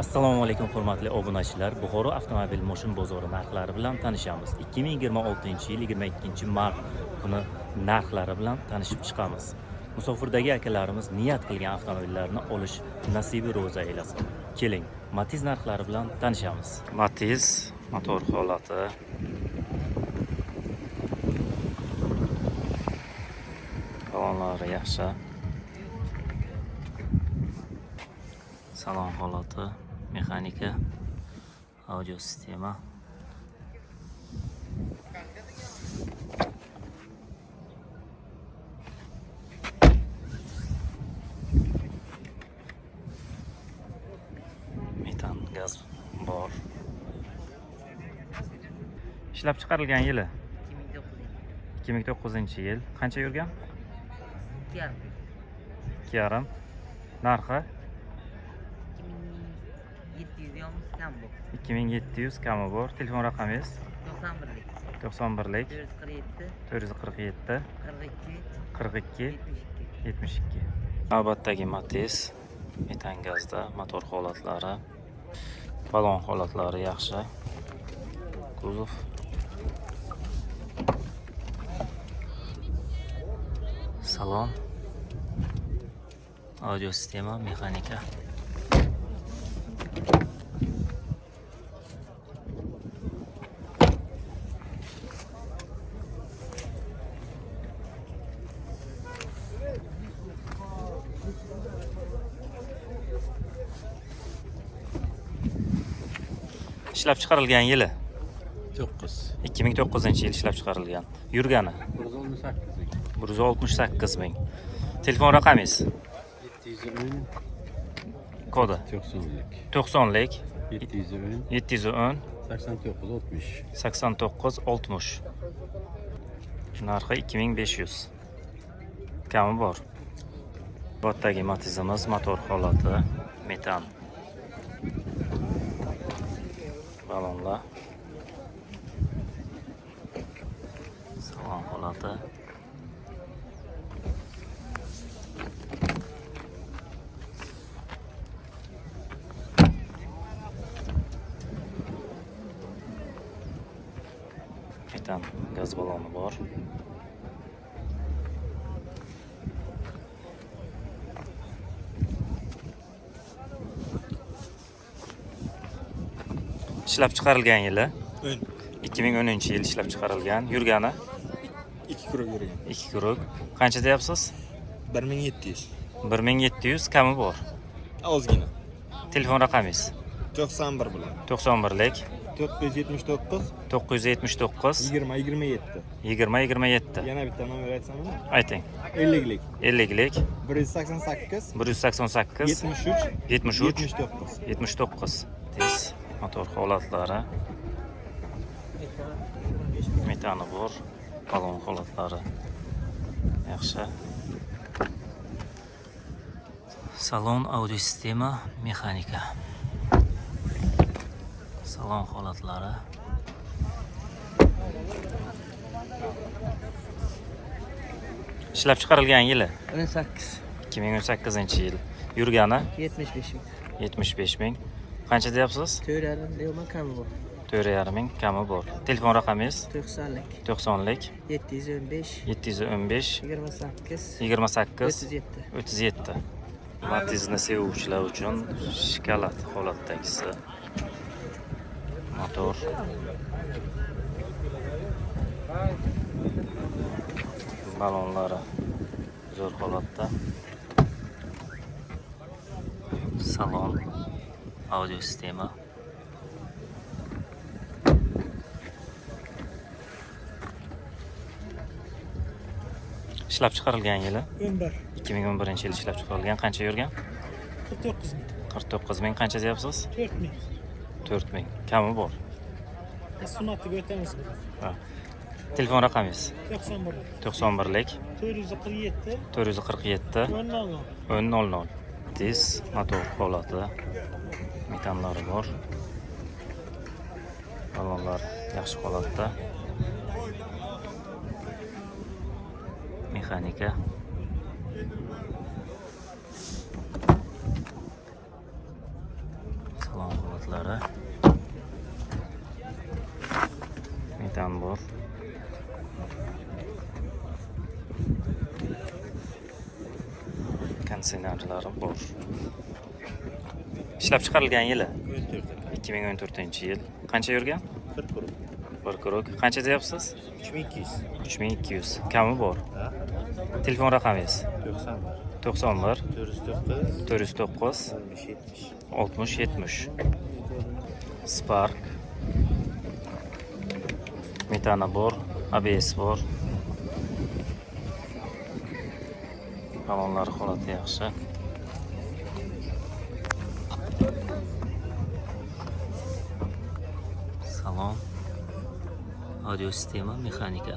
Assalomu alaykum hurmatli obunachilar. Buxoro avtomobil moshin bozori narxlari bilan tanishamiz. 2026-yil 22-mart kuni narxlari bilan tanishib chiqamiz. Musofirdagi akalarimiz niyat qilgan avtomobillarni olish nasibi ro'za aylasin. Keling, Matiz narxlari bilan tanishamiz. Matiz motor holati, salonlari yaxshi. Salon holati, mexanika, audio sistema. Metan gaz bor. Ishlab chiqarilgan yili 2009-yil. Qancha yurgan? 2,5. Narxi 2700 kami bor. Telefon raqamingiz 91lik 447 42 72. Navbatdagi Matiz metan gazda, motor holatlari, balon holatlari yaxshi. Kuzov salon, audio sistema, mexanika. Ishlab chiqarilgan yili 2009-yil ishlab chiqarilgan. Yurgani 168 ming. Telefon raqamingiz 710 kodi 90lik 710 710 89 60. 89 60. Narxi 2500. Kami bor. Bottagi Matizimiz motor holati, metan. Balonlar. Salon holati. Metan gaz baloni bor. Ishlab chiqarilgan yili 2010-yil ishlab chiqarilgan. Yurgani 2 kuruk yurgan. 2 kuruk. Qancha deyapsiz? 1700. 1700 kami bor. Ozgina. Telefon raqamingiz 91 bilan. 91lik 479 979 20 27. 20 27. Yana bitta nomer aytsammi? Ayting. 50lik 50lik 188 188 73 73 79. 79. Tez motor holatlari. Metani bor. Balon holatlari yaxshi. Salon, audio sistema, mexanika. Salon holatlari. Ishlab chiqarilgan yili 2018-yil. Yurgani 75 ming. 75 ming. Qancha deyapsiz? 4,5 deyman kami bor. 4,5 ming kami bor. Telefon raqamingiz 90lik 90lik 715 715 28 28 37. 37. Matizni sevuvchilar uchun shokolad holatdagisi motor. Balonlari zo'r holatda. Salon, audio sistema. Ishlab chiqarilgan yili 2011-yil ishlab chiqarilgan. Qancha yurgan? 49 ming. 49 ming. Qancha deyapsiz? 4 ming. 4 ming. Kami bor. Sunatiga o'tamiz. Ha. Telefon raqamingiz 91 91lik 447 447 10 1000. Tez motor holati. Metanlari bor. Balonlar yaxshi holatda. Mexanika. konditsionerlari bor. Ishlab chiqarilgan yili 2014-yil. Qancha yurgan? 40 kuruq. 1 krok. Qancha deyapsiz? 3200. 3200. Kami bor. Telefon raqamingiz? 91. 91 409. 409 60 70. 60 70. Spark. Metana bor, ABS bor. Balonlar holati yaxshi. Salon. Audio sistema, mexanika.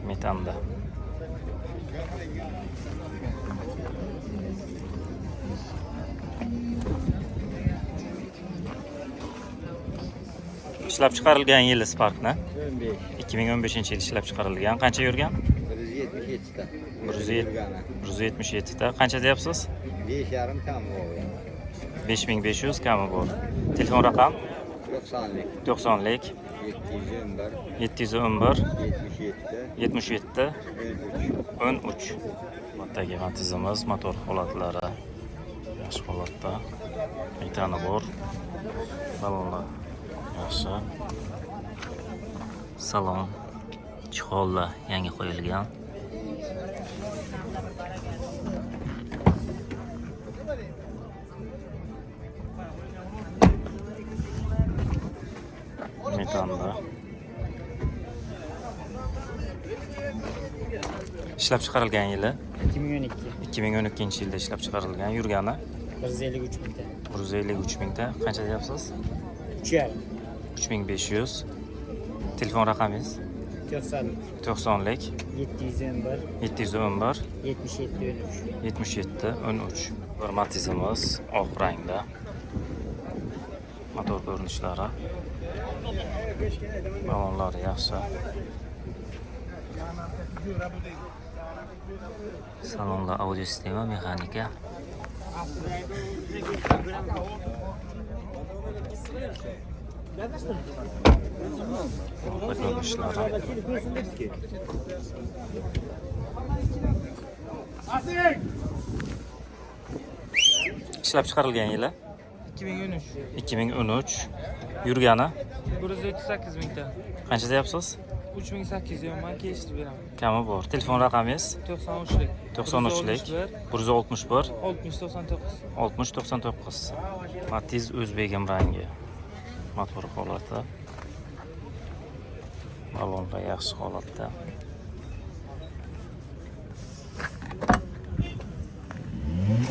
Metanda. Ishlab chiqarilgan yili Sparkni 2015-yil ishlab chiqarilgan. Qancha yurgan? 177 ta. 177 ta. Qancha deyapsiz? 5,5 kam bor. 5500 kami bor. Telefon raqam 90lik, 90lik 711, 711 77, 77 13. Moddagi matizimiz, motor holatlari yaxshi holatda. Metani bor. Balonlar yaxshi. Salon chexollar yangi qo'yilgan. Metanda. Ishlab chiqarilgan yili 2012. 2012-yilda ishlab chiqarilgan. Yurgani 153 mingta. 153 mingta. Qancha deyapsiz? 3,5. 3500. Telefon raqamingiz 90lik. 90lik 711. 711 77 13. 77 13. Bir matizimiz oq rangda. Motor ko'rinishlari. Balonlari yaxshi. Salonda audio sistema, mexanika. Ko'rinishlari. Ishlab chiqarilgan yili 2013. 2013. Yurgani 138 mingta. qancha deyapsiz? 3800 yomon kelishib beraman. Kami bor. Telefon raqamingiz 93lik. 93lik 161 60 99. 60 99. Matiz o'zbegim rangi. Motor holati. Balonlar yaxshi holatda.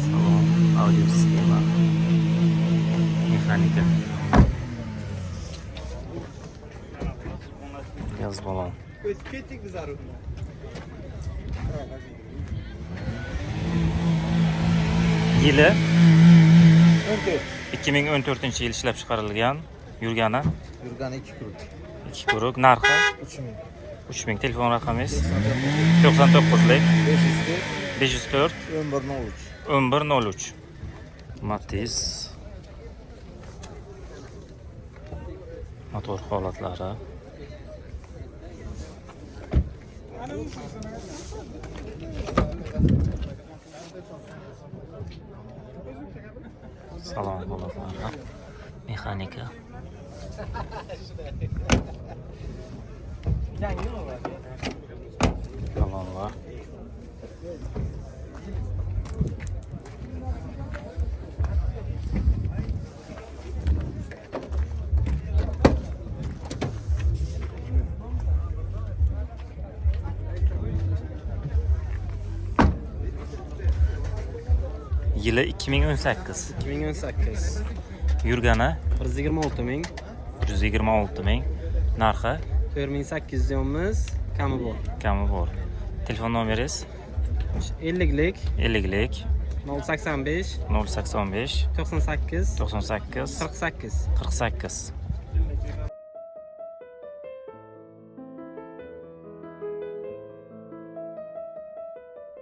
Salon, audio sistema, mexanika. Gaz balon. Yili 2014-yil ishlab chiqarilgan. Yurgani yurgani 2 kuruk. 2 kuruk. Narxi 3000. 3000. Telefon raqamingiz 99lik 504 1103. 1103. Matiz. Motor holatlari. Salon holatlari. Mexanika. Balonlar. Yili 2018. 2018. Yurgani 126 ming. 126 ming. Narxi 4800 kami bor. kami bor. Telefon nomeringiz 50lik 50lik 085 085 98 98 48. 48.